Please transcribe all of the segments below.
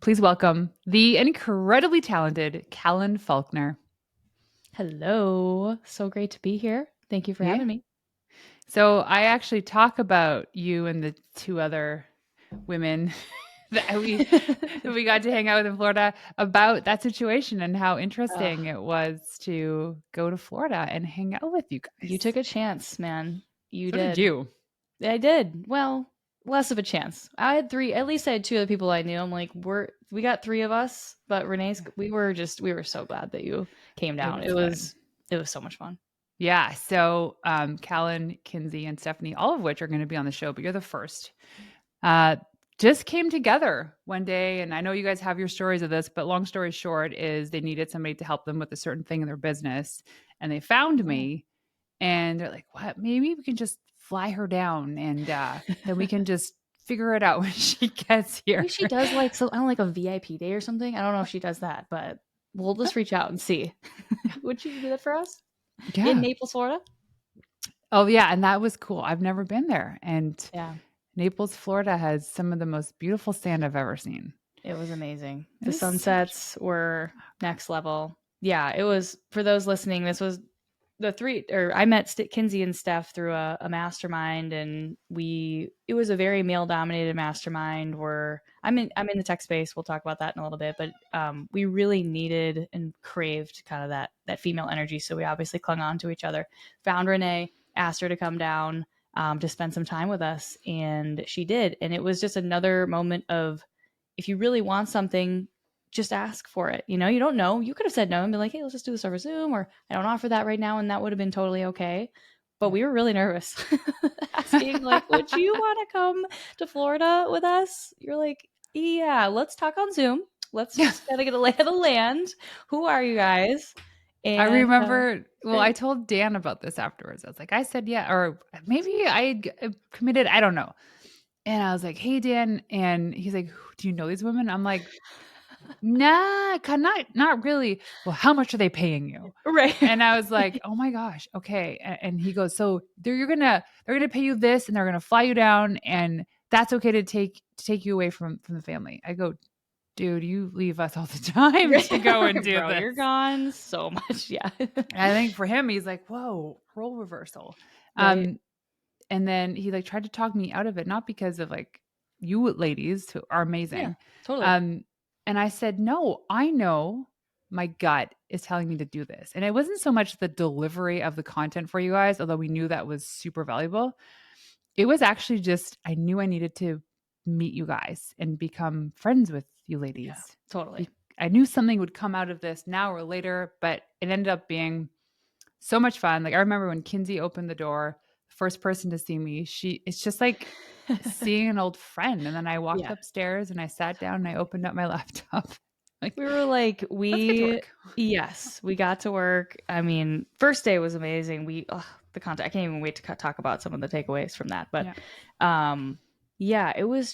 please welcome the incredibly talented Callan Faulkner. Hello. So great to be here. Thank you for Yeah. having me. So I actually talk about you and the two other women that we got to hang out with in Florida about that situation and how Ugh, interesting it was to go to Florida and hang out with you you guys. took a chance, man. You So did did. you. I did. Well, less of a chance. I had three, at least I had two other people I knew. I'm like, we got three of us, but Renee's, we were so glad that you came It down. was fun. It was so much fun. Yeah. So Callan, Kinsey, and Stephanie, all of which are going to be on the show, but you're the first. uh, just came together one day. And I know you guys have your stories of this, but long story short is they needed somebody to help them with a certain thing in their business. And they found Yeah. me and they're like, what? Maybe we can just fly her down and then we can just figure it out when she gets here. Maybe she does like so I don't know, like a VIP day or something. I don't know if she does that, but we'll just reach out and see. Would you do that for us in Yeah. Naples, Florida? Oh, yeah. And that was cool. I've never been there. And Yeah. Naples, Florida has some of the most beautiful sand I've ever seen. It was amazing. It The is so much sunsets were next level. Yeah, it was for those listening. This was the three, or I met Kinsey and Steph through a mastermind, and it was a very male dominated mastermind. Where I'm in the tech space. We'll talk about that in a little bit, but we really needed and craved kind of that female energy. So we obviously clung on to each other. Found Renee, asked her to come down to spend some time with us, and she did. And it was just another moment of if you really want something, just ask for it. You don't know. You could have said no and been like, hey, let's just do this over Zoom, or I don't offer that right now. And that would have been totally okay. But we were really nervous asking, like, would you want to come to Florida with us? You're like, yeah, let's talk on Zoom. Let's yeah. just kind of get a lay of the land. Who are you guys? I And remember, well, I great. told Dan about this afterwards. I was like, I said, yeah, or maybe committed, I don't know. And I was like, hey, Dan. And he's like, do you know these women? I'm like, nah, not really. Well, how much are they paying you? Right. And I was like, oh my gosh, okay. And he goes, so they're gonna pay you this and they're gonna fly you down and that's okay to take you away from the family. I go, dude, you leave us all the time to go and do Bro, this. you're gone so much. Yeah. I think for him, he's like, whoa, role reversal. Right. Um, and then he like tried to talk me out of it, not because of like you ladies who are Yeah, amazing. totally. Um, and I said, no, I know my gut is telling me to do this. And it wasn't so much the delivery of the content for you guys, although we knew that was super valuable. It was actually just I knew I needed to meet you guys and become friends with you Yeah, ladies. totally. I knew something would come out of this now or later, but it ended up being so much fun. Like I remember when Kinsey opened the door, first person to see me, it's just like seeing an old friend. And then I walked Yeah. upstairs and I sat down and I opened up my laptop. Like, We were like, let's get to work. yes, we got to work. I mean, first day was amazing. The content, I can't even wait to talk about some of the takeaways from that. But, Yeah. um, yeah, it was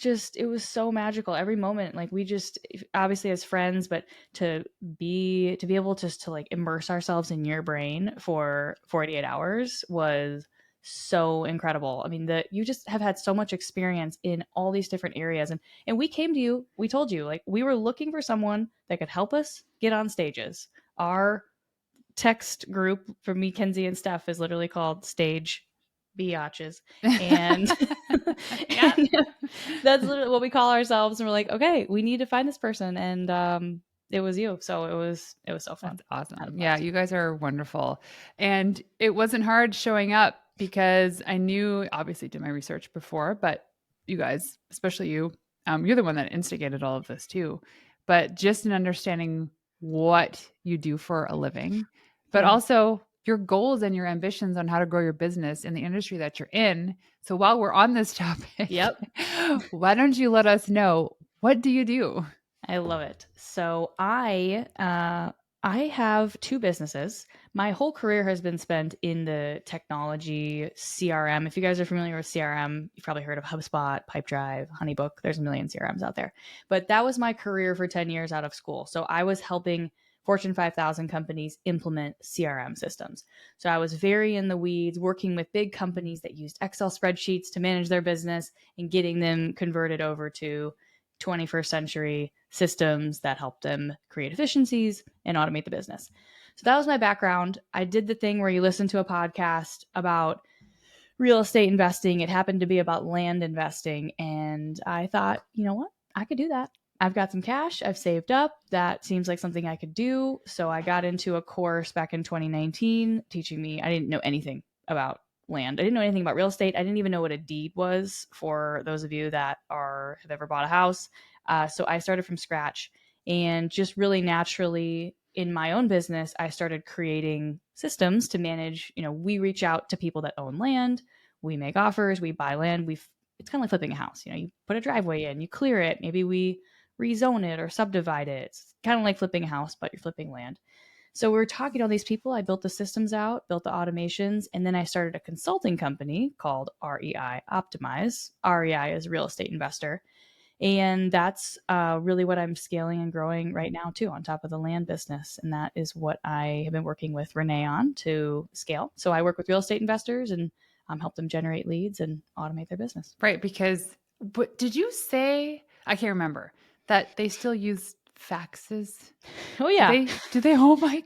so magical every moment. Like we just, obviously as friends, but to be able just to like immerse ourselves in your brain for 48 hours was so incredible. I mean, you just have had so much experience in all these different areas. And we came to you, we told you, like, we were looking for someone that could help us get on stages. Our text group for me, Kenzie, and Steph is literally called Stage Biatches. And, Yeah. and that's literally what we call ourselves. And we're like, okay, we need to find this person. And it was you. So it was so fun. That's I had a awesome. Yeah, blast. you guys are wonderful. And it wasn't hard showing up because I knew, obviously, did my research before, but you guys, especially you, you're the one that instigated all of this too. But just in understanding what you do for a living, but Yeah. also your goals and your ambitions on how to grow your business in the industry that you're in. So while we're on this topic, Yep. why don't you let us know what do you do? I love it. So I have two businesses. My whole career has been spent in the technology CRM. If you guys are familiar with CRM, you've probably heard of HubSpot, Pipedrive, Honeybook. There's a million CRMs out there. But that was my career for 10 years out of school. So I was helping Fortune 5,000 companies implement CRM systems. So I was very in the weeds, working with big companies that used Excel spreadsheets to manage their business and getting them converted over to 21st century systems that help them create efficiencies and automate the business. So that was my background. I did the thing where you listen to a podcast about real estate investing. It happened to be about land investing. And I thought, you know what? I could do that. I've got some cash. I've saved up. That seems like something I could do. So I got into a course back in 2019 teaching me, I didn't know anything about land. I didn't know anything about real estate. I didn't even know what a deed was for those of you that have ever bought a house. So I started from scratch and just really naturally in my own business, I started creating systems to manage, we reach out to people that own land, we make offers, we buy land, it's kind of like flipping a house. You put a driveway in, you clear it, maybe we rezone it or subdivide it. It's kind of like flipping a house, but you're flipping land. So we're talking to all these people. I built the systems out, built the automations, and then I started a consulting company called REI Optimize. REI is a real estate investor. And that's really what I'm scaling and growing right now, too, on top of the land business. And that is what I have been working with Renee on to scale. So I work with real estate investors and help them generate leads and automate their business. Right. Because what did you say? I can't remember that they still use faxes. Oh, yeah. Do they? Oh my.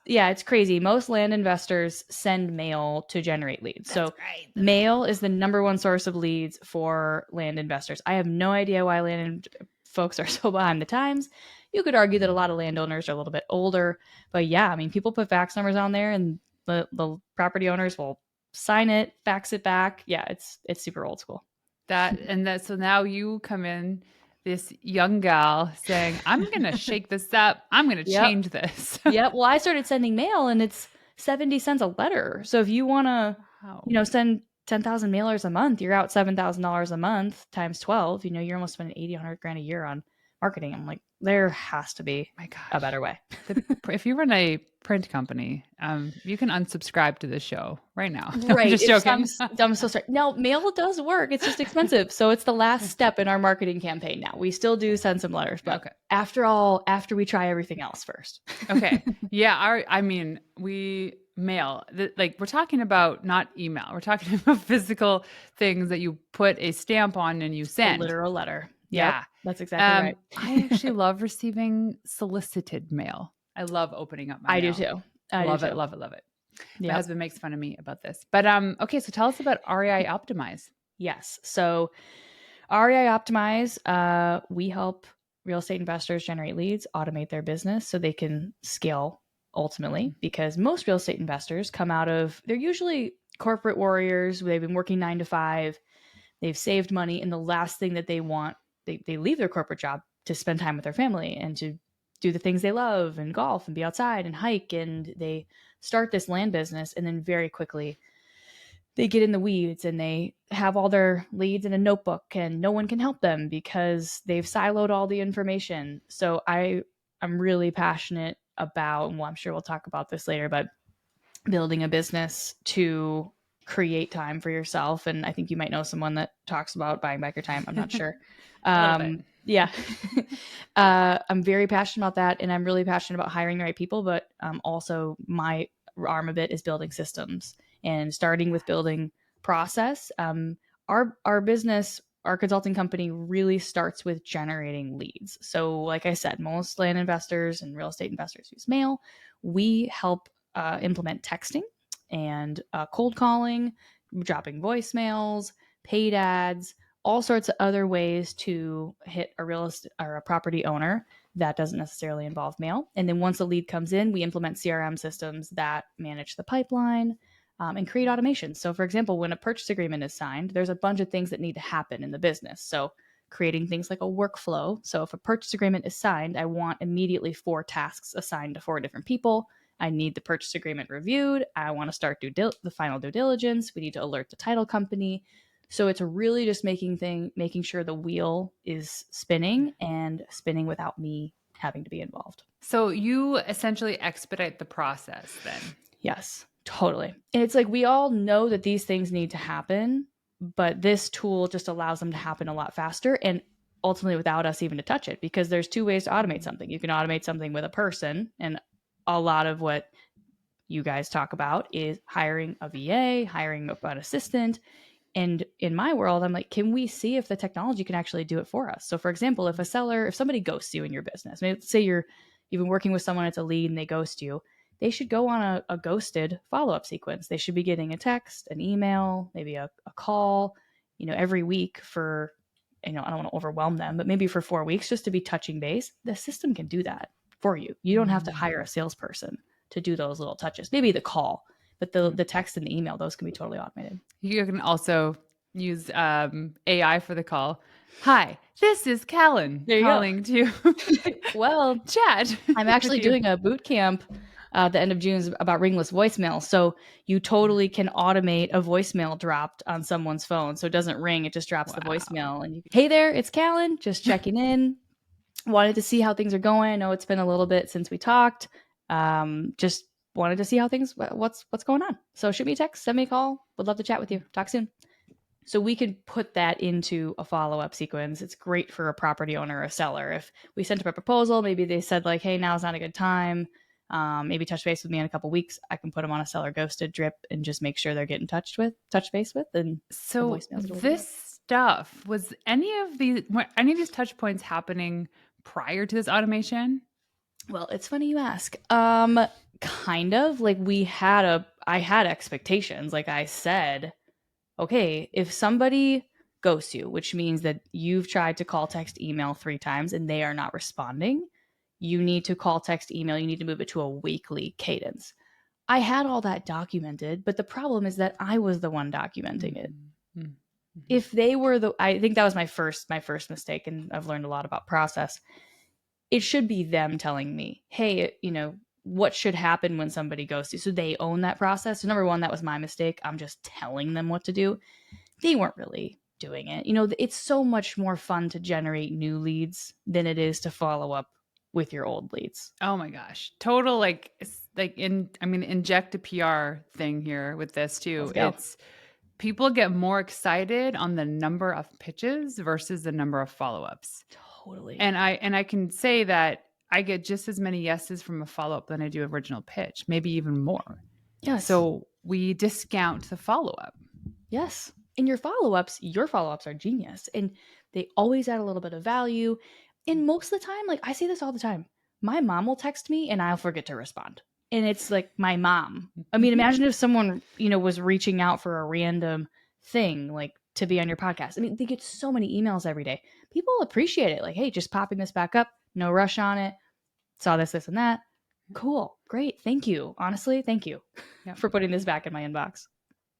Yeah, it's crazy. Most land investors send mail to generate leads. That's so right. Mail is the number one source of leads for land investors. I have no idea why folks are so behind the times. You could argue that a lot of landowners are a little bit older, but yeah, I mean, people put fax numbers on there and the property owners will sign it, fax it back. Yeah, it's super old school. So now you come in, this young gal saying, I'm going to shake this up. I'm going to Yep. change this. Yep. Well, I started sending mail and it's 70 cents a letter. So if you want to, send 10,000 mailers a month, you're out $7,000 a month times 12, you're almost spending 80, 100 grand a year on marketing. I'm like, there has to be a better way. If you run a print company, you can unsubscribe to this show right now. Right. I'm just joking. I'm so sorry. No, mail does work. It's just expensive. So it's the last step in our marketing campaign now. We still do send some letters, but after we try everything else first. Okay. Yeah. We mail, we're talking about not email. We're talking about physical things that you put a stamp on and you send. A literal letter. Yeah. Yep, that's exactly right. I actually love receiving solicited mail. I love opening up my mail. I do too. Love it. Yep. My husband makes fun of me about this. But okay, so tell us about REI Optimize. Yes. So REI Optimize, we help real estate investors generate leads, automate their business so they can scale ultimately, because most real estate investors they're usually corporate warriors. They've been working 9 to 5. They've saved money. And the last thing that they want, they leave their corporate job to spend time with their family and to do the things they love and golf and be outside and hike. And they start this land business and then very quickly they get in the weeds and they have all their leads in a notebook and no one can help them because they've siloed all the information. So I'm really passionate about, well, I'm sure we'll talk about this later, but building a business to create time for yourself. And I think you might know someone that talks about buying back your time. I'm not sure. Yeah. I'm very passionate about that. And I'm really passionate about hiring the right people, but also my arm of it is building systems and starting with building process. Our business, our consulting company really starts with generating leads. So like I said, most land investors and real estate investors use mail. We help implement texting and cold calling, dropping voicemails, paid ads, all sorts of other ways to hit a real estate or a property owner that doesn't necessarily involve mail. And then once a lead comes in, we implement CRM systems that manage the pipeline and create automation. So for example, when a purchase agreement is signed, there's a bunch of things that need to happen in the business. So creating things like a workflow. So if a purchase agreement is signed, I want immediately 4 tasks assigned to 4 different people. I need the purchase agreement reviewed. I want to start the final due diligence. We need to alert the title company. So it's really just making sure the wheel is spinning and spinning without me having to be involved. So you essentially expedite the process then? Yes, totally. And it's like we all know that these things need to happen, but this tool just allows them to happen a lot faster and ultimately without us even to touch it, because there's 2 ways to automate something. You can automate something with a person, and a lot of what you guys talk about is hiring a VA, hiring an assistant. And in my world, I'm like, can we see if the technology can actually do it for us? So, for example, if somebody ghosts you in your business, maybe let's say you've been working with someone, it's a lead, and they ghost you, they should go on a ghosted follow up sequence. They should be getting a text, an email, maybe a call, every week for, I don't want to overwhelm them, but maybe for 4 weeks just to be touching base. The system can do that for you. You don't have to Mm. hire a salesperson to do those little touches. Maybe the call, but the text and the email, those can be totally automated. You can also use AI for the call. Hi, this is Callan There you go. calling to Well, chat I'm with actually you. doing a boot camp at the end of June about ringless voicemail. So you totally can automate a voicemail dropped on someone's phone. So it doesn't ring, it just drops the Wow. voicemail. And hey there, it's Callan, just checking in. Wanted to see how things are going. I know it's been a little bit since we talked. Just wanted to see how what's going on. So shoot me a text, send me a call. Would love to chat with you. Talk soon. So we could put that into a follow-up sequence. It's great for a property owner or a seller. If we sent up a proposal, maybe they said like, hey, now's not a good time. Maybe touch base with me in a couple weeks. I can put them on a seller ghosted drip and just make sure they're getting touch base with, and the So voicemails will deliver. this stuff, was any of these touch points happening prior to this automation? Well, it's funny you ask. Kind of like I had expectations. Like I said, okay, if somebody ghosts you, which means that you've tried to call, text, email 3 times and they are not responding, you need to call, text, email, you need to move it to a weekly cadence. I had all that documented, but the problem is that I was the one documenting it. Mm-hmm. Mm-hmm. If they were I think that was my first mistake, and I've learned a lot about process. It should be them telling me, hey, what should happen when somebody ghosts you. So they own that process. So number one, that was my mistake. I'm just telling them what to do. They weren't really doing it. It's so much more fun to generate new leads than it is to follow up with your old leads. Oh my gosh. Total inject a PR thing here with this Let's too. go. It's people get more excited on the number of pitches versus the number of follow-ups. Totally. And I can say that I get just as many yeses from a follow-up than I do original pitch, maybe even more. Yes. So we discount the follow-up. Yes. And your follow-ups are genius. And they always add a little bit of value. And most of the time, like I see this all the time. My mom will text me and I'll forget to respond. And it's like my mom. I mean, imagine if someone, was reaching out for a random thing, like to be on your podcast. I mean, they get so many emails every day. People appreciate it. Like, hey, just popping this back up, no rush on it. Saw this, and that. Cool. Great. Thank you. Honestly, thank you Yep. for putting this back in my inbox.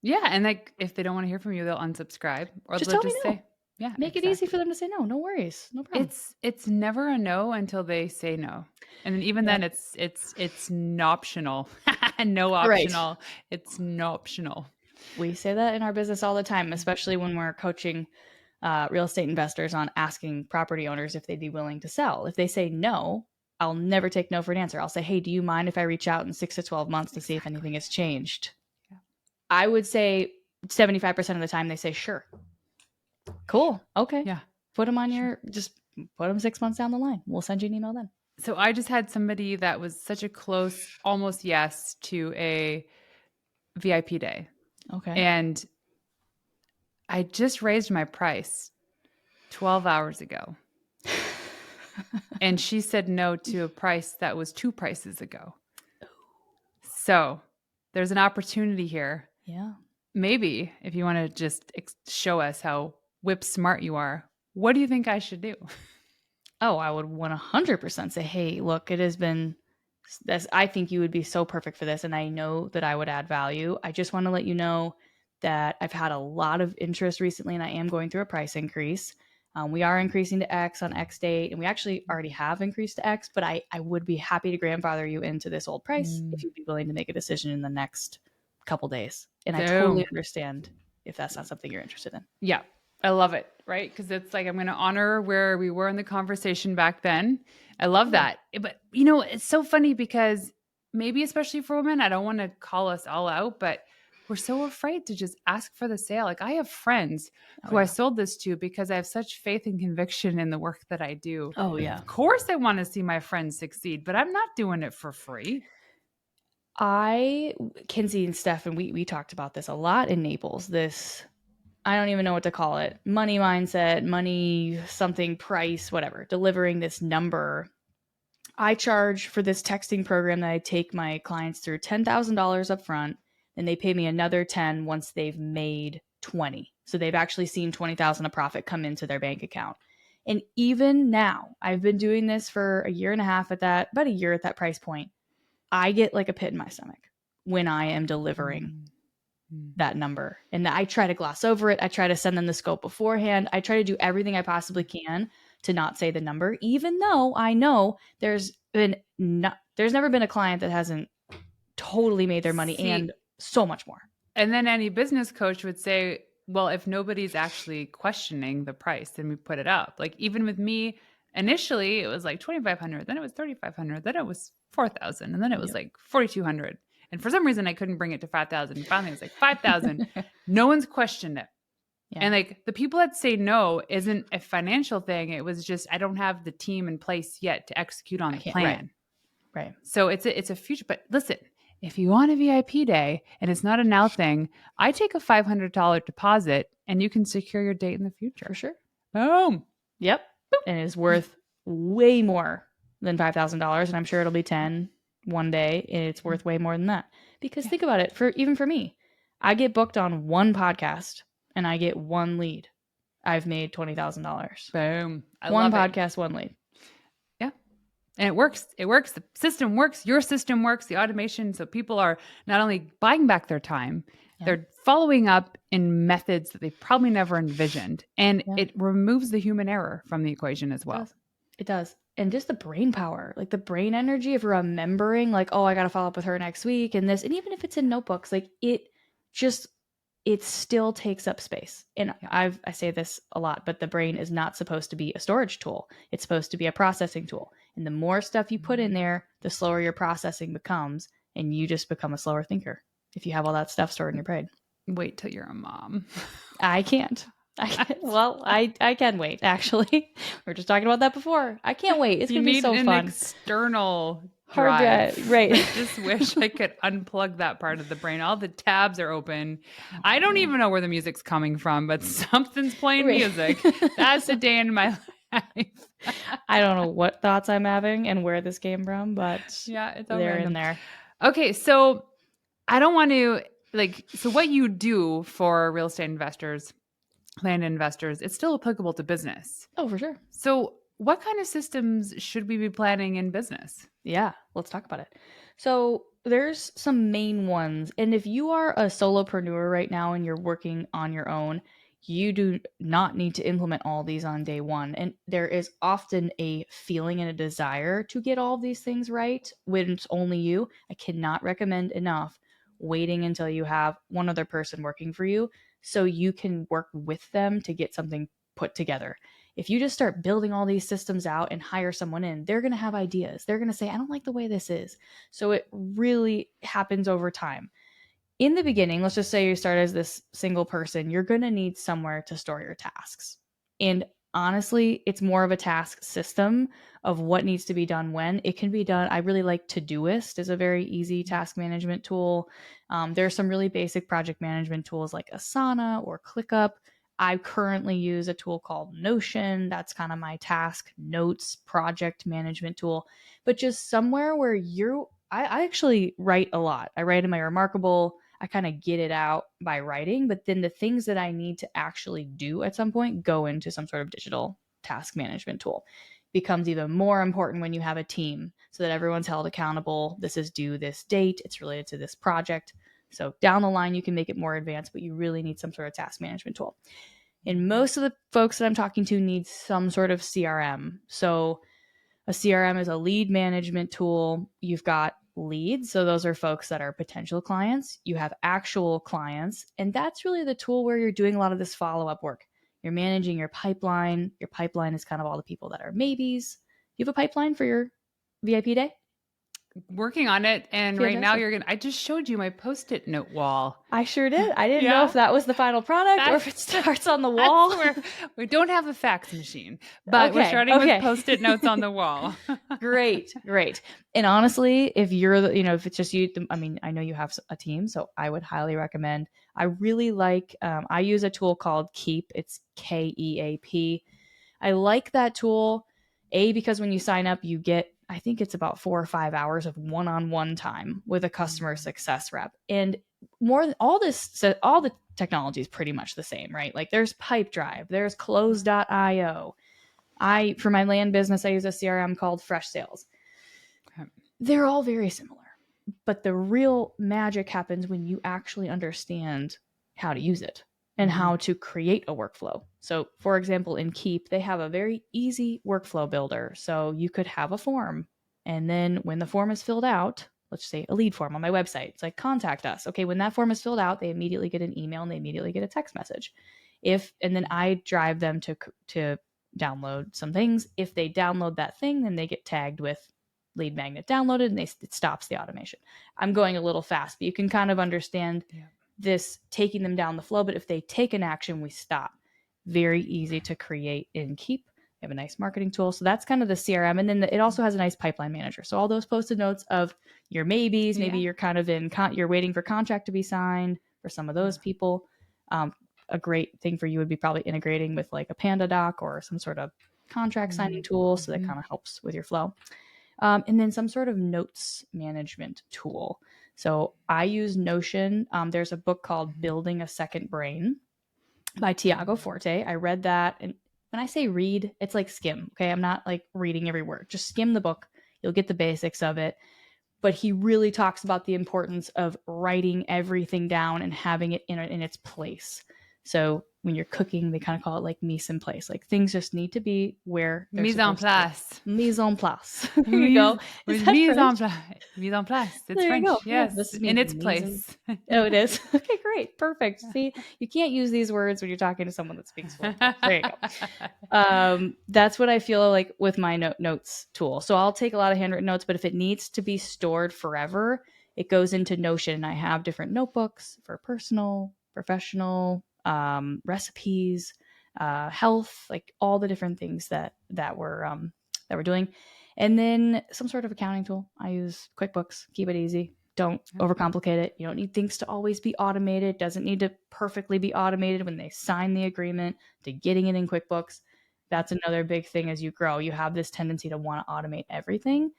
Yeah, and like if they don't want to hear from you, they'll unsubscribe or Just they'll tell me just no. say, yeah, Make it easy exactly. for them to say no. No worries. No problem. It's never a no until they say no. And then even Yep. then it's no optional. No Right. optional. It's no optional. We say that in our business all the time, especially when we're coaching real estate investors on asking property owners if they'd be willing to sell. If they say no, I'll never take no for an answer. I'll say, hey, do you mind if I reach out in 6 to 12 months to see if anything Exactly. has changed? Yeah. I would say 75% of the time they say, sure. Cool. Okay. Yeah. Put them on Sure. just put them 6 months down the line. We'll send you an email then. So I just had somebody that was such a close almost yes to a VIP day. Okay. And I just raised my price 12 hours ago. And she said no to a price that was 2 prices ago. So there's an opportunity here. Yeah. Maybe if you want to just show us how whip smart you are, what do you think I should do? Oh, I would 100% say, hey, look, it has been this. I think you would be so perfect for this. And I know that I would add value. I just want to let you know that I've had a lot of interest recently and I am going through a price increase. We are increasing to X on X date, and we actually already have increased to X, but I would be happy to grandfather you into this old price if you'd be willing to make a decision in the next couple days. And I totally Boom. understand if that's not something you're interested in. Yeah. I love it, right? Because it's like I'm going to honor where we were in the conversation back then. I love that. But, it's so funny because maybe, especially for women, I don't want to call us all out, but we're so afraid to just ask for the sale. Like I have friends who I sold this to because I have such faith and conviction in the work that I do. Oh, yeah. Of course, I want to see my friends succeed, but I'm not doing it for free. Kinsey and Steph, and we talked about this a lot in Naples, this I don't even know what to call it. Money mindset, money something price, whatever. Delivering this number. I charge for this texting program that I take my clients through $10,000 up front, and they pay me another 10 once they've made 20. So they've actually seen 20,000 of profit come into their bank account. And even now, I've been doing this for a year and a half at that, about a year at that price point. I get like a pit in my stomach when I am delivering that number. And I try to gloss over it. I try to send them the scope beforehand. I try to do everything I possibly can to not say the number, even though I know there's never been a client that hasn't totally made their money See, and so much more. and then any business coach would say, well, if nobody's actually questioning the price, then we put it up. Like even with me, initially it was like 2,500, then it was 3,500, then it was 4,000, and then it was Yep. like 4,200. And for some reason I couldn't bring it to 5,000. And finally it was like 5,000. No one's questioned it. Yeah. And like the people that say no isn't a financial thing. It was just I don't have the team in place yet to execute on the plan. Right. So it's a future. But listen, if you want a VIP day and it's not a now thing, I take a $500 deposit and you can secure your date in the future. For sure. Boom. Yep. And it's worth way more than $5,000. And I'm sure it'll be 10 one day. And it's worth way more than that. Because think about it, even for me, I get booked on one podcast and I get one lead. I've made $20,000. Boom. I One love it. podcast, one lead. Yeah. And it works. It works. The system works. Your system works. The automation. So people are not only buying back their time, they're following up in methods that they probably never envisioned. And it removes the human error from the equation as well. It does. And just the brain power, like the brain energy of remembering, like, oh, I got to follow up with her next week and this. And even if it's in notebooks, like it still takes up space. And I say this a lot, but the brain is not supposed to be a storage tool. It's supposed to be a processing tool. And the more stuff you put in there, the slower your processing becomes. And you just become a slower thinker if you have all that stuff stored in your brain. Wait till you're a mom. I can't. Well, I can wait, actually. We were just talking about that before. I can't wait. It's going to be so fun. You need an external drive. Right. I just wish I could unplug that part of the brain. All the tabs are open. I don't even know where the music's coming from, but something's playing music. That's a day in my life. I don't know what thoughts I'm having and where this came from, but yeah, it's all they're random. in there. Okay, so I don't want to so what you do for real estate investors, land investors, it's still applicable to business. Oh, for sure. So what kind of systems should we be planning in business? Yeah, let's talk about it. So there's some main ones. And if you are a solopreneur right now and you're working on your own, you do not need to implement all these on day one. And there is often a feeling and a desire to get all of these things right when it's only you. I cannot recommend enough waiting until you have one other person working for you so you can work with them to get something put together. If you just start building all these systems out and hire someone in, they're going to have ideas. They're going to say, I don't like the way this is. So it really happens over time. In the beginning, let's just say you start as this single person, you're going to need somewhere to store your tasks. And honestly, it's more of a task system of what needs to be done when. It can be done. I really like Todoist is a very easy task management tool. There are some really basic project management tools like Asana or ClickUp. I currently use a tool called Notion. That's kind of my task notes project management tool. But just somewhere where I actually write a lot. I write in my Remarkable. I kind of get it out by writing, but then the things that I need to actually do at some point go into some sort of digital task management tool. Becomes even more important when you have a team so that everyone's held accountable. This is due this date. It's related to this project. So down the line, you can make it more advanced, but you really need some sort of task management tool. And most of the folks that I'm talking to need some sort of CRM. So a CRM is a lead management tool. You've got leads. So those are folks that are potential clients. You have actual clients. And that's really the tool where you're doing a lot of this follow-up work. You're managing your pipeline. Your pipeline is kind of all the people that are maybes. You have a pipeline for your VIP day? working on it. And right now Fantastic. I just showed you my Post-it note wall. I sure did. I didn't know if Yeah. that was the final product or That's if it starts on the that's wall. where we don't have a fax machine, but we're Okay. starting with Okay. Post-it notes on the wall. Great. Great. And honestly, if you're the, if it's just you, I mean, I know you have a team, so I would highly recommend. I really like, I use a tool called Keep. It's KEAP. I like that tool, because when you sign up, you get, I think it's about 4 or 5 hours of one-on-one time with a customer Mm. success rep. And more than all this, so all the technology is pretty much the same, right? Like there's Pipedrive, there's Close.io. For my land business, I use a CRM called Fresh Sales. Okay. They're all very similar, but the real magic happens when you actually understand how to use it and Mm-hmm. how to create a workflow. So, for example, in Keep, they have a very easy workflow builder. So, you could have a form, and then when the form is filled out, let's say a lead form on my website, it's like contact us. Okay, when that form is filled out, they immediately get an email and they immediately get a text message. And then I drive them to download some things. If they download that thing, then they get tagged with lead magnet downloaded, and it stops the automation. I'm going a little fast, but you can kind of understand Yeah. this taking them down the flow. But if they take an action, we stop. Very easy to create in Keep. We have a nice marketing tool. So that's kind of the CRM. And then it also has a nice pipeline manager. So all those posted notes of your maybes, maybe Yeah. you're kind of you're waiting for contract to be signed for some of those Yeah. people. A great thing for you would be probably integrating with like a Panda Doc or some sort of contract signing tool. So that Mm-hmm. kind of helps with your flow. And then some sort of notes management tool. So I use Notion. There's a book called Building a Second Brain by Tiago Forte. I read that. And when I say read, it's like skim. Okay. I'm not like reading every word. Just skim the book. You'll get the basics of it. But he really talks about the importance of writing everything down and having it in its place. So when you're cooking, they kind of call it like mise en place. Like things just need to be where they're Mise en supposed to be. place. Mise en place. There you go. Is that Mise en French? place. Mise en place. It's There you go. French. Yeah, Yes. this is In me. its Mise en. place. Oh, it is. Okay, great. Perfect. See, you can't use these words when you're talking to someone that speaks fluent French. There you go. That's what I feel like with my notes tool. So I'll take a lot of handwritten notes, but if it needs to be stored forever, it goes into Notion. I have different notebooks for personal, professional, recipes, health, like all the different things that we're doing. And then some sort of accounting tool. I use QuickBooks. Keep it easy. Don't overcomplicate it. You don't need things to always be automated. It doesn't need to perfectly be automated when they sign the agreement to getting it in QuickBooks. That's another big thing as you grow. You have this tendency to want to automate everything.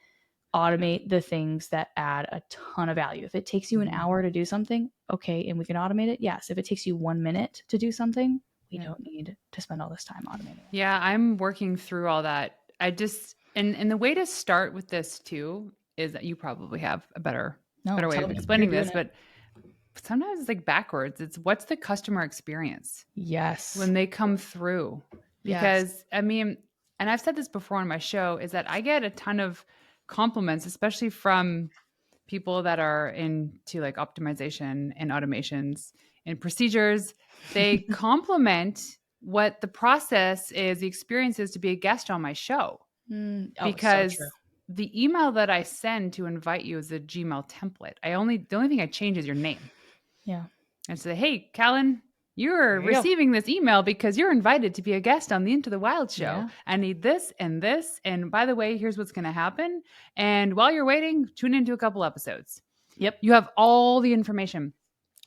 Automate the things that add a ton of value. If it takes you an hour to do something, okay, and we can automate it. Yes. If it takes you 1 minute to do something, we don't need to spend all this time automating it. Yeah, I'm working through all that. I just and the way to start with this too is that you probably have a No, better way tell of me. You're explaining doing this, it. but sometimes it's like backwards. It's what's the customer experience Yes. when they come through? Yes. Because I mean, and I've said this before on my show, is that I get a ton of compliments, especially from people that are into like optimization and automations and procedures. They compliment what the process is, the experience is to be a guest on my show. Oh, so true. Because the email that I send to invite you is a Gmail template. The only thing I change is your name. Yeah. And say, hey, Callan, you're There you go. receiving this email because you're invited to be a guest on the Into the Wild show. Yeah. I need this and this. And by the way, here's what's going to happen. And while you're waiting, tune into a couple episodes. Yep. You have all the information.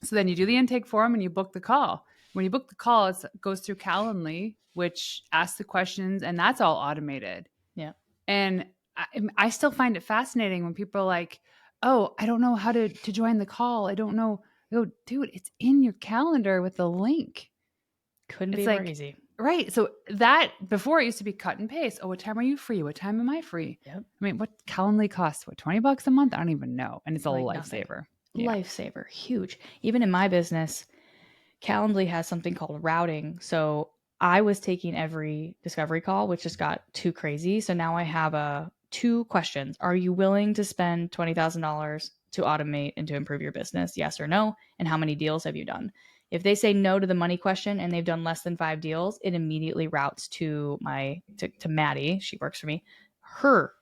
So then you do the intake form and you book the call. When you book the call, it goes through Calendly, which asks the questions, and that's all automated. Yeah. And I still find it fascinating when people are like, oh, I don't know how to join the call. I don't know. I go, dude, it's in your calendar with the link. Couldn't It's be more like, easy. right. So that before it used to be cut and paste. Oh, what time are you free? What time am I free? Yep. I mean, what Calendly costs? What, $20 a month? I don't even know. And it's a Like nothing. lifesaver. Yeah. Lifesaver. Huge. Even in my business, Calendly has something called routing. So I was taking every discovery call, which just got too crazy. So now I have two questions. Are you willing to spend $20,000 to automate and to improve your business? Yes or no? And how many deals have you done? If they say no to the money question and they've done less than 5 deals, it immediately routes to Maddie. She works for me, her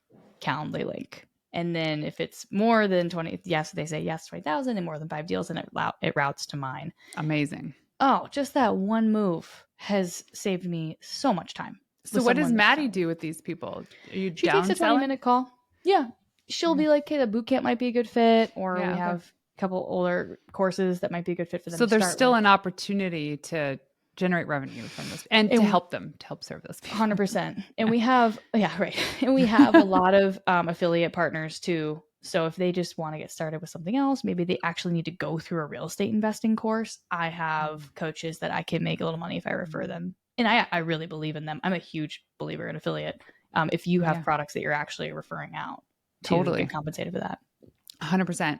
Calendly link. And then if it's more than 20, yes, they say yes, 20,000 and more than 5 deals, and it routes to mine. Amazing. Oh, just that one move has saved me so much time So with what does someone that's Maddie selling. do with these people? Are you She takes a down 20 selling? minute call. Yeah. She'll Yeah. be like, hey, the boot camp might be a good fit, or we Yeah. Okay. have a couple older courses that might be a good fit for them So to there's start still with. an opportunity to generate revenue from this and to And help them, to help serve those people. 100%. And we have, yeah, right. And we have a lot of affiliate partners too. So if they just want to get started with something else, maybe they actually need to go through a real estate investing course. I have coaches that I can make a little money if I refer them. And I really believe in them. I'm a huge believer in affiliate. If you have Yeah, products that you're actually referring out to totally. get compensated for that. 100%.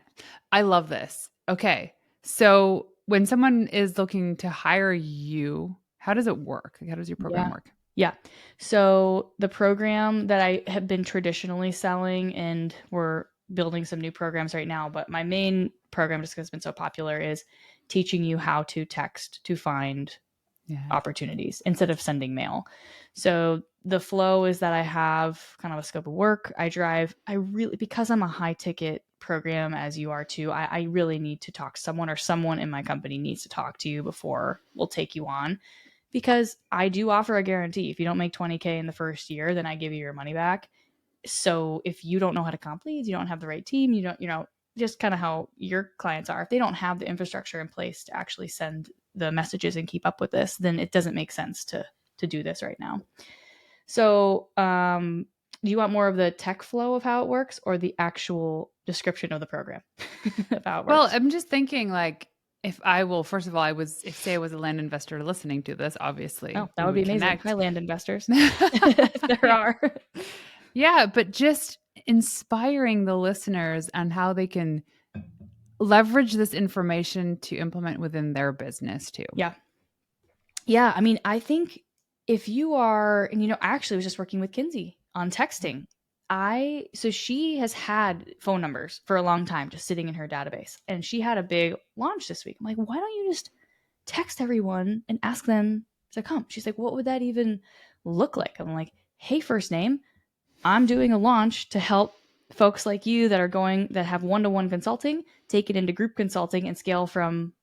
I love this. Okay. So when someone is looking to hire you, how does it work? Like, how does your program Yeah. work? Yeah. So the program that I have been traditionally selling, and we're building some new programs right now, but my main program, just because it's been so popular, is teaching you how to text to find Yeah. opportunities instead of sending mail. So the flow is that I have kind of a scope of work. I really, because I'm a high ticket program, as you are too, I really need to talk to someone, or someone in my company needs to talk to you before we'll take you on, because I do offer a guarantee. If you don't make 20K in the first year, then I give you your money back. So if you don't know how to comp leads, you don't have the right team, you don't, just kind of how your clients are. If they don't have the infrastructure in place to actually send the messages and keep up with this, then it doesn't make sense to do this right now. So, do you want more of the tech flow of how it works, or the actual description of the program of how it Well, works? I'm just thinking like if I will, first of all, if say I was a land investor listening to this, obviously Oh, that we would be would amazing. Hi, connect. land investors. If there Yeah. are. Yeah, but just inspiring the listeners on how they can leverage this information to implement within their business too. Yeah. Yeah. I mean, I think if you are, and I actually was just working with Kinsey on texting. So she has had phone numbers for a long time just sitting in her database, and she had a big launch this week. I'm like, why don't you just text everyone and ask them to come? She's like, what would that even look like? I'm like, hey, first name, I'm doing a launch to help folks like you that have one-to-one consulting, take it into group consulting and scale from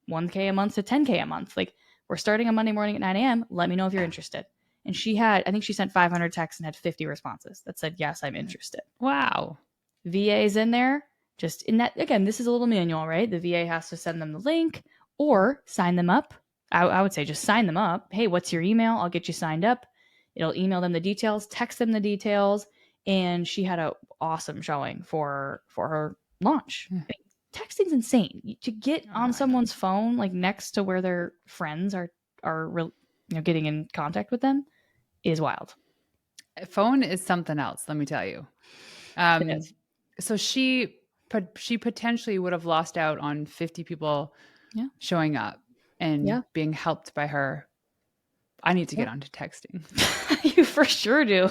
1K a month to 10K a month. Like, we're starting on Monday morning at 9 a.m. Let me know if you're interested. And I think she sent 500 texts and had 50 responses that said, yes, I'm interested. Wow. VA's in there. Just in that, again, this is a little manual, right? The VA has to send them the link or sign them up. I would say just sign them up. Hey, what's your email? I'll get you signed up. It'll email them the details, text them the details. And she had a awesome showing for her launch. Yeah. I mean, texting's insane. To get Oh, on I know. someone's phone, like next to where their friends getting in contact with them, is wild. Phone is something else, let me tell you. It Um, is. so she potentially would have lost out on 50 people Yeah. showing up and Yeah. being helped by her. I need to get Yep. onto texting. You for sure do.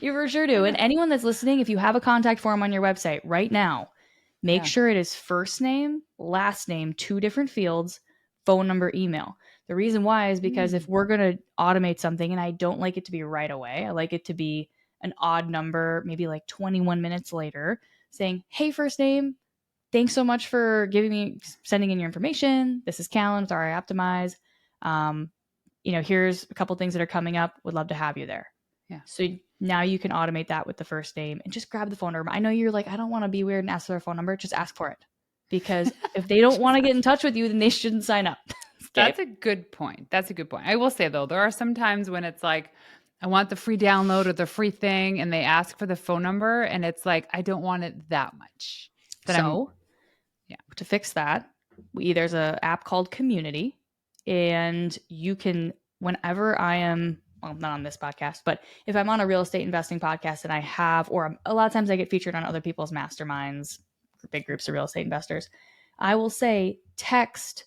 You for sure do. And anyone that's listening, if you have a contact form on your website right now, make Yeah. sure it is first name, last name, two different fields, phone number, email. The reason why is because Mm. if we're going to automate something, and I don't like it to be right away, I like it to be an odd number, maybe like 21 minutes later, saying, hey, first name, thanks so much for sending in your information. This is Callan with REI Optimize. Um, here's a couple things that are coming up. Would love to have you there. Yeah. So now you can automate that with the first name and just grab the phone number. I know you're like, I don't want to be weird and ask for their phone number. Just ask for it. Because if they don't want to get in touch with you, then they shouldn't sign up. Okay. That's a good point. That's a good point. I will say though, there are some times when it's like, I want the free download or the free thing, and they ask for the phone number, and it's like, I don't want it that much. That I'm, So yeah. to fix that, there's an app called Community, and you can, whenever I am, well, not on this podcast, but if I'm on a real estate investing podcast and or a lot of times I get featured on other people's masterminds, big groups of real estate investors, I will say text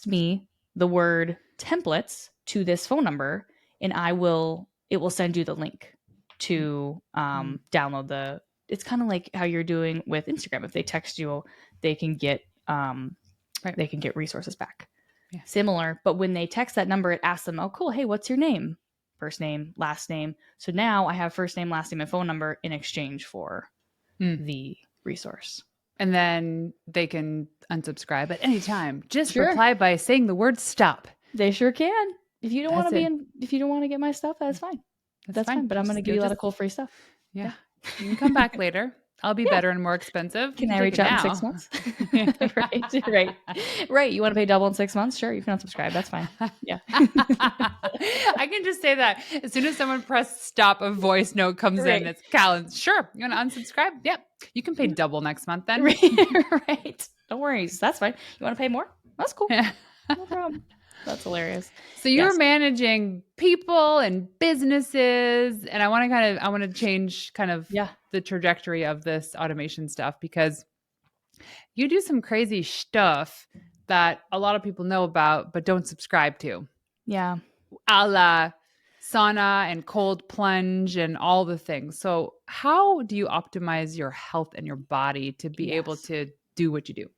me the word templates to this phone number, and it will send you the link to Mm. download it's kind of like how you're doing with Instagram. If they text you, they can get um, Right. they can get resources back. Yeah. Similar, but when they text that number, it asks them, "Oh, cool. Hey, what's your name?" first name, last name. So now I have first name, last name, and phone number in exchange for the resource. And then they can unsubscribe at any time. Just Sure. reply by saying the word stop. They sure can. If you don't want That's to it. if you don't want to get my stuff, that's fine. That's fine. But I'm going to give you a lot of cool free stuff. Yeah. You can come back later. I'll be better and more expensive. Can You I take reach it out in now. 6 months? Right. You want to pay double in 6 months? Sure, you can unsubscribe. That's fine. Yeah. I can just say that as soon as someone press stop, a voice note comes in. It's Callan. Sure. You want to unsubscribe? Yep. You can pay double next month then. Right. Don't worry. That's fine. You want to pay more? That's cool. No problem. That's hilarious. So you're managing people and businesses, and I want to change kind of the trajectory of this automation stuff, because you do some crazy stuff that a lot of people know about but don't subscribe to. Yeah. A la sauna and cold plunge and all the things. So how do you optimize your health and your body to be able to do what you do?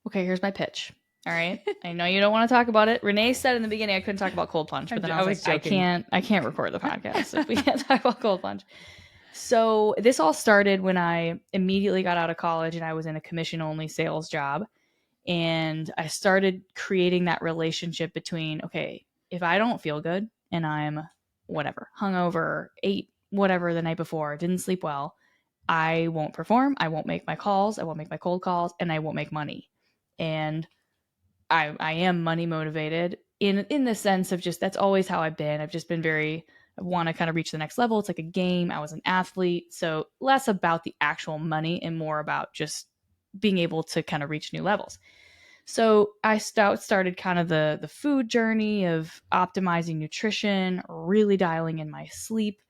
Okay, here's my pitch. All right. I know you don't want to talk about it. Renee said in the beginning I couldn't talk about cold plunge, but then I was like, joking. I can't record the podcast if we can't talk about cold plunge. So this all started when I immediately got out of college and I was in a commission-only sales job. And I started creating that relationship between, okay, if I don't feel good and I'm hungover, ate whatever the night before, didn't sleep well, I won't perform. I won't make my calls. I won't make my cold calls, and I won't make money. And I am money motivated in the sense of just, that's always how I've been. I've just been I want to kind of reach the next level. It's like a game. I was an athlete. So less about the actual money and more about just being able to kind of reach new levels. So I started kind of the food journey of optimizing nutrition, really dialing in my sleep.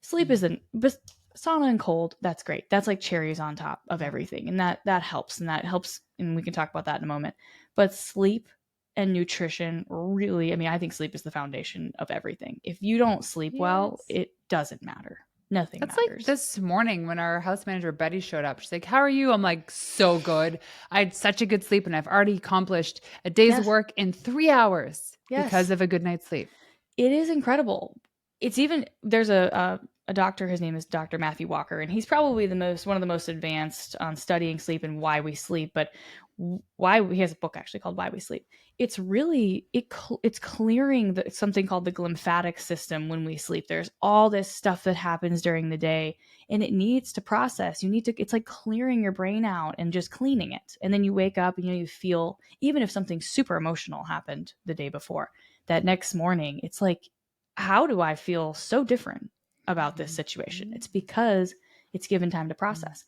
Sleep isn't, but sauna and cold, that's great. That's like cherries on top of everything. And that helps. And we can talk about that in a moment. But sleep and nutrition really, I think sleep is the foundation of everything. If you don't sleep well, it doesn't matter. Nothing matters. Like this morning when our house manager Betty showed up. She's like, "How are you?" I'm like, "So good. I had such a good sleep, and I've already accomplished a day's work in 3 hours because of a good night's sleep." It is incredible. It's even, there's a doctor, his name is Dr. Matthew Walker, and he's probably one of the most advanced on studying sleep and why we sleep. But he has a book actually called Why We Sleep. It's really, it's clearing something called the glymphatic system when we sleep. There's all this stuff that happens during the day and it needs to process. It's like clearing your brain out and just cleaning it. And then you wake up and you feel, even if something super emotional happened the day before, that next morning, it's like, how do I feel so different about this situation? It's because it's given time to process.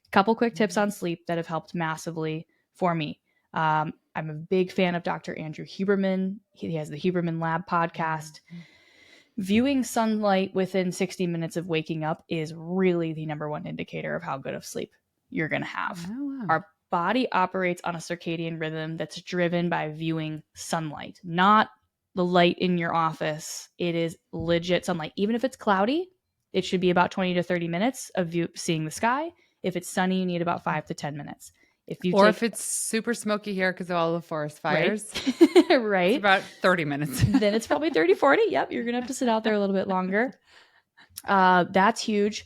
A couple quick tips on sleep that have helped massively for me. I'm a big fan of Dr. Andrew Huberman. He has the Huberman Lab podcast. Viewing sunlight within 60 minutes of waking up is really the number one indicator of how good of sleep you're going to have. Oh, wow. Our body operates on a circadian rhythm that's driven by viewing sunlight, not the light in your office. It is legit sunlight. Even if it's cloudy, it should be about 20 to 30 minutes of you seeing the sky. If it's sunny, you need about 5 to 10 minutes. If it's super smoky here because of all the forest fires, right? It's about 30 minutes. Then it's probably 30, 40. Yep, you're going to have to sit out there a little bit longer. That's huge.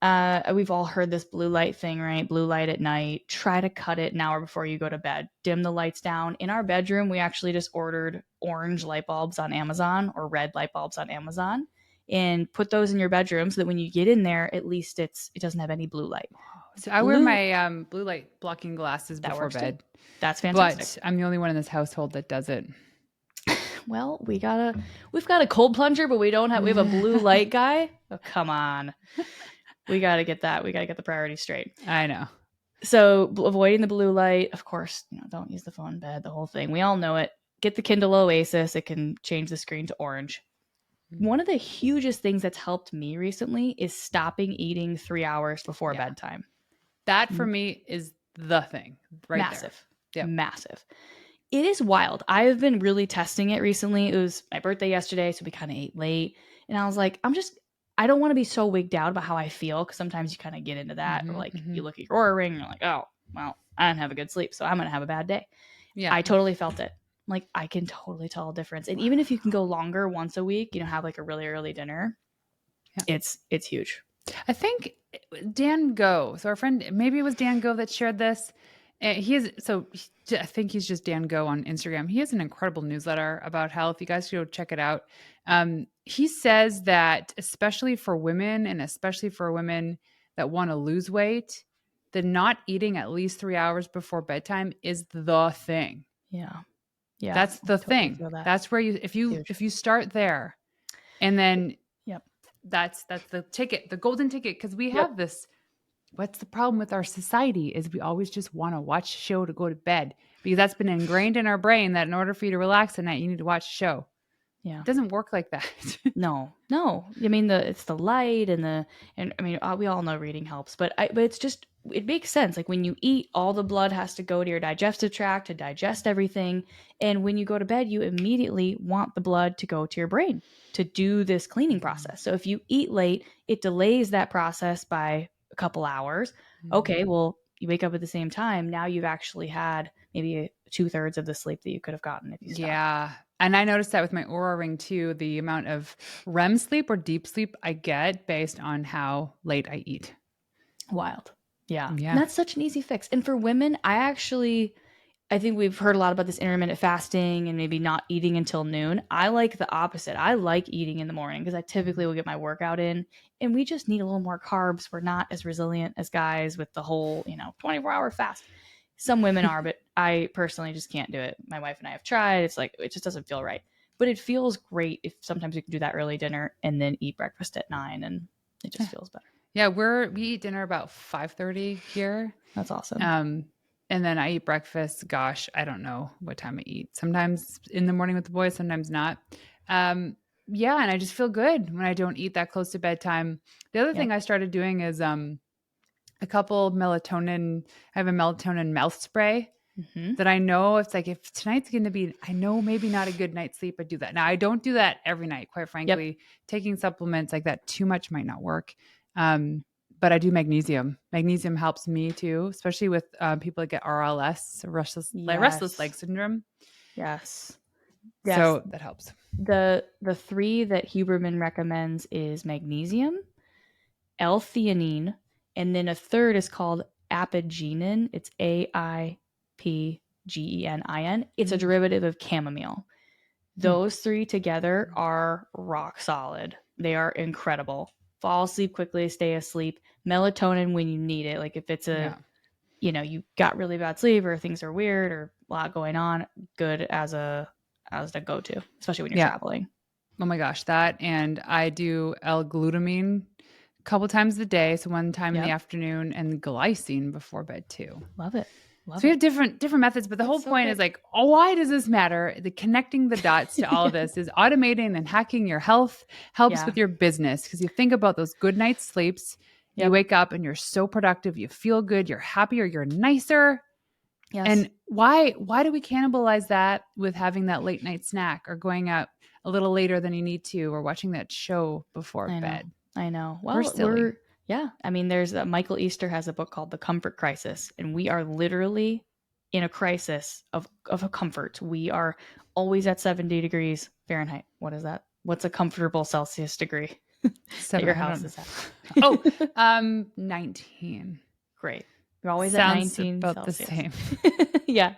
We've all heard this blue light thing, right? Blue light at night. Try to cut it an hour before you go to bed. Dim the lights down. In our bedroom, we actually just ordered orange light bulbs on Amazon or red light bulbs on Amazon and put those in your bedroom so that when you get in there, at least it doesn't have any blue light. So I wear my blue light blocking glasses before bed. Too. That's fantastic. But I'm the only one in this household that does it. Well, we've got a cold plunger, but we have a blue light guy. Oh, come on. We got to get that. We got to get the priorities straight. I know. So avoiding the blue light, of course, don't use the phone in bed, the whole thing. We all know it. Get the Kindle Oasis. It can change the screen to orange. One of the hugest things that's helped me recently is stopping eating 3 hours before bedtime. That for me is the thing right Massive. there. Yep. Massive. It is wild. I've been really testing it recently. It was my birthday yesterday, so we kind of ate late. And I was like, I don't want to be so wigged out about how I feel, because sometimes you kind of get into that. Or you look at your Oura ring and you're like, oh, well, I didn't have a good sleep, so I'm going to have a bad day. Yeah. I totally felt it. Like I can totally tell a difference. And even if you can go longer once a week, have like a really early dinner, Yeah. it's huge. I think Dan Go. So our friend, maybe it was Dan Go that shared this. I think he's just Dan Go on Instagram. He has an incredible newsletter about health. You guys should go check it out. He says that especially for women and especially for women that want to lose weight, the not eating at least 3 hours before bedtime is the thing. Yeah. Yeah. That's I the totally thing. feel that. That's where It's huge. if you start there and then Yep. that's the ticket, the golden ticket. Because we Yep. have this. What's the problem with our society is we always just want to watch a show to go to bed because that's been ingrained in our brain that in order for you to relax at night, you need to watch a show. Yeah. It doesn't work like that. No. I mean it's the light and I mean we all know reading helps, but it's just it makes sense. Like when you eat, all the blood has to go to your digestive tract to digest everything, and when you go to bed, you immediately want the blood to go to your brain to do this cleaning process. So if you eat late, it delays that process by a couple hours. Okay, well you wake up at the same time. Now you've actually had maybe 2/3 of the sleep that you could have gotten if you stopped. Yeah. And I noticed that with my Aura Ring too, the amount of REM sleep or deep sleep I get based on how late I eat. Wild. Yeah. And Yeah. that's such an easy fix. And for women, I think we've heard a lot about this intermittent fasting and maybe not eating until noon. I like the opposite. I like eating in the morning because I typically will get my workout in, and we just need a little more carbs. We're not as resilient as guys with the whole, 24-hour fast. Some women are, but I personally just can't do it. My wife and I have tried. It's like it just doesn't feel right. But it feels great if sometimes you can do that early dinner and then eat breakfast at 9, and it just feels better. Yeah, we eat dinner about 5:30 here. That's awesome. And then I eat breakfast. Gosh, I don't know what time I eat. Sometimes in the morning with the boys, sometimes not. Yeah, and I just feel good when I don't eat that close to bedtime. The other thing Yep. I started doing is a couple melatonin. I have a melatonin mouth spray Mm-hmm. that I know it's like if tonight's going to be, I know maybe not a good night's sleep, I do that. Now I don't do that every night, quite Yep. frankly. Taking supplements like that too much might not work. But I do magnesium. Magnesium helps me too, especially with people that get RLS, restless leg Yes. syndrome. Yes. So that helps. The three that Huberman recommends is magnesium, L-theanine, and then a third is called apigenin. It's AIPGENIN. It's a derivative of chamomile. Those three together are rock solid. They are incredible. Fall asleep quickly, stay asleep. Melatonin when you need it. Like if it's you got really bad sleep or things are weird or a lot going on, good as a go-to, especially when you're traveling. Oh my gosh, that and I do L-glutamine a couple times a day, so one time in the afternoon, and glycine before bed too. Love it. So we have different methods, but the whole point is like, oh, why does this matter? The connecting the dots to all of this is automating and hacking your health helps with your business because you think about those good night's sleeps. You wake up and you're so productive, you feel good, you're happier, you're nicer. Yes. And why do we cannibalize that with having that late night snack or going out a little later than you need to or watching that show before bed? I know. Well, We're silly. I mean, there's Michael Easter has a book called The Comfort Crisis, and we are literally in a crisis of a comfort. We are always at 70 degrees Fahrenheit. What is that? What's a comfortable Celsius degree that your house is at? 19. Great. You're always Sounds at 19 about Celsius. the same. Yeah.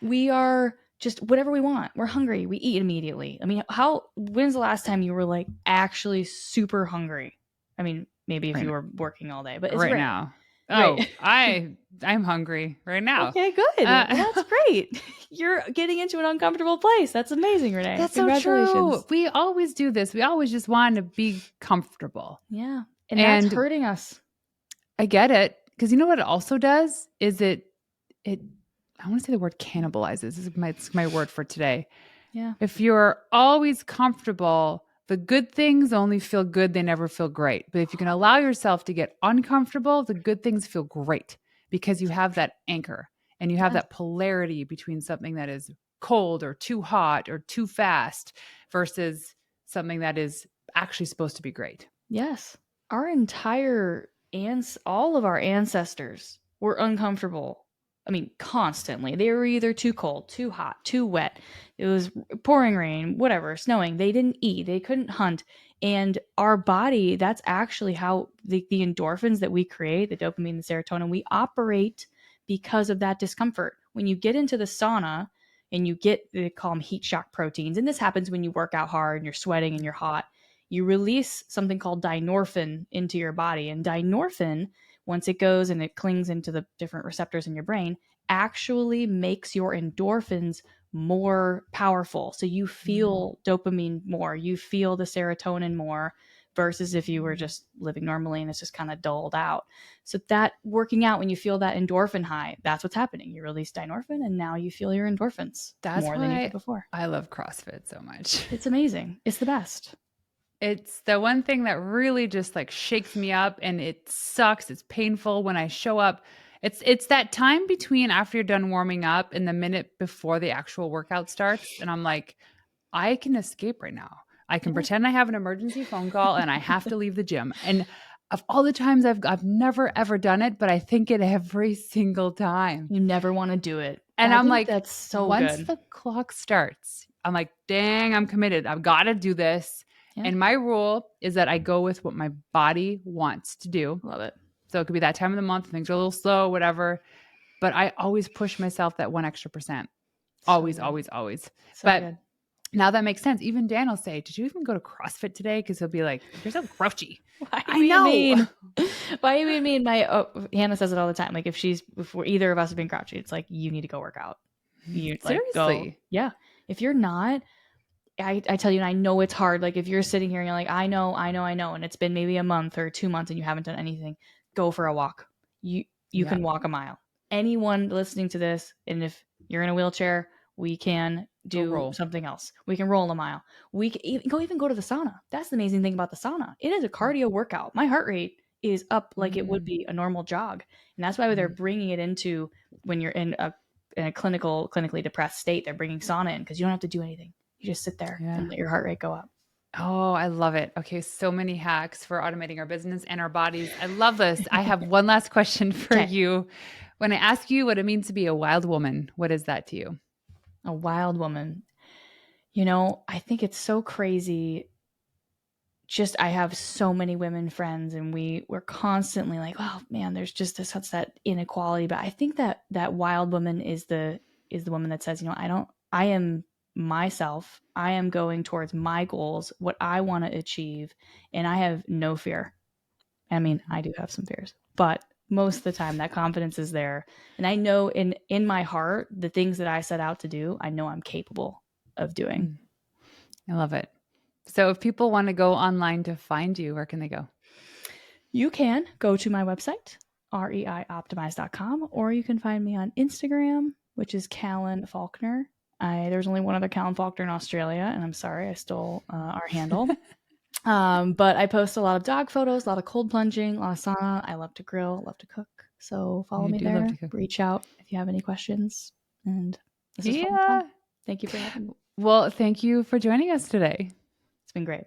We are just whatever we want. We're hungry. We eat immediately. I mean, when's the last time you were like actually super hungry? I mean, maybe if you were working all day, but it's right rare. now. Right. Oh, I'm hungry right now. Okay, good. Well, that's great. You're getting into an uncomfortable place. That's amazing, Renee. That's Congratulations. so true. We always do this. We always just want to be comfortable. Yeah. And that's hurting us. I get it. Because you know what it also does is I want to say the word cannibalizes. This is my word for today. Yeah. If you're always comfortable, the good things only feel good. They never feel great. But if you can allow yourself to get uncomfortable, the good things feel great because you have that anchor and you have that polarity between something that is cold or too hot or too fast versus something that is actually supposed to be great. Yes. Our entire all of our ancestors were uncomfortable I mean, constantly. They were either too cold, too hot, too wet. It was pouring rain, whatever, snowing. They didn't eat, they couldn't hunt. And our body, that's actually how the endorphins that we create, the dopamine, the serotonin, we operate because of that discomfort. When you get into the sauna and you get, they call them heat shock proteins, and this happens when you work out hard and you're sweating and you're hot, you release something called dynorphin into your body. And dynorphin, once it goes and it clings into the different receptors in your brain, actually makes your endorphins more powerful. So you Mm. feel dopamine more, you feel the serotonin more versus if you were Mm. just living normally and it's just kind of dulled out. So that working out, when you feel that endorphin high, that's what's happening. You release dynorphin and now you feel your endorphins That's more than you did why before. I love CrossFit so much. It's amazing. It's the best. It's the one thing that really just like shakes me up and it sucks. It's painful when I show up. It's that time between after you're done warming up and the minute before the actual workout starts and I'm like, I can escape right now. I can Yeah. pretend I have an emergency phone call and I have to leave the gym. And of all the times I've never ever done it, but I think it every single time. You never want to do it. And I I'm think like, that's so once good. the clock starts, I'm like, dang, I'm committed. I've got to do this. Yeah. And my rule is that I go with what my body wants to do. Love it. So it could be that time of the month, things are a little slow, whatever. But I always push myself that one extra percent. So Always, good. always, always. So But good. now that makes sense. Even Dan will say, did you even go to CrossFit today? Because he'll be like, you're so grouchy. Why are you I being know. mean? Why are you being mean? Hannah says it all the time. Like if we're either of us are being grouchy, it's like you need to go work out. You like go. Seriously. Yeah. If you're not, I tell you, and I know it's hard. Like if you're sitting here and you're like, I know, and it's been maybe a month or 2 months and you haven't done anything, go for a walk. You Yeah. can walk a mile. Anyone listening to this, and if you're in a wheelchair, we can Go do roll. something else. We can roll a mile. We can even go to the sauna. That's the amazing thing about the sauna. It is a cardio workout. My heart rate is up like it would Mm, be a normal jog, and that's why they're mm, bringing it into when you're in a clinically depressed state. They're bringing sauna in because you don't have to do anything. You just sit there and yeah. let your heart rate go up. Oh, I love it. Okay, so many hacks for automating our business and our bodies. I love this. I have one last question for Okay. you. When I ask you what it means to be a wild woman, what is that to you? A wild woman. I think it's so crazy. Just I have so many women friends and we're constantly like, oh man, there's just this such that inequality. But I think that wild woman is the woman that says, I am myself. I am going towards my goals, what I want to achieve, and I have no fear. I mean, I do have some fears, but most of the time that confidence is there. And I know in my heart, the things that I set out to do, I know I'm capable of doing. Mm, I love it. So if people want to go online to find you, where can they go? You can go to my website, reioptimize.com, or you can find me on Instagram, which is Callan Faulkner. There's only one other Callan Faulkner in Australia, and I'm sorry I stole our handle. But I post a lot of dog photos, a lot of cold plunging, a lot of sauna. I love to grill, love to cook. So follow You me do love there. to cook. Reach out if you have any questions. And this is fun. Yeah. Thank you for having me. Well, thank you for joining us today. It's been great.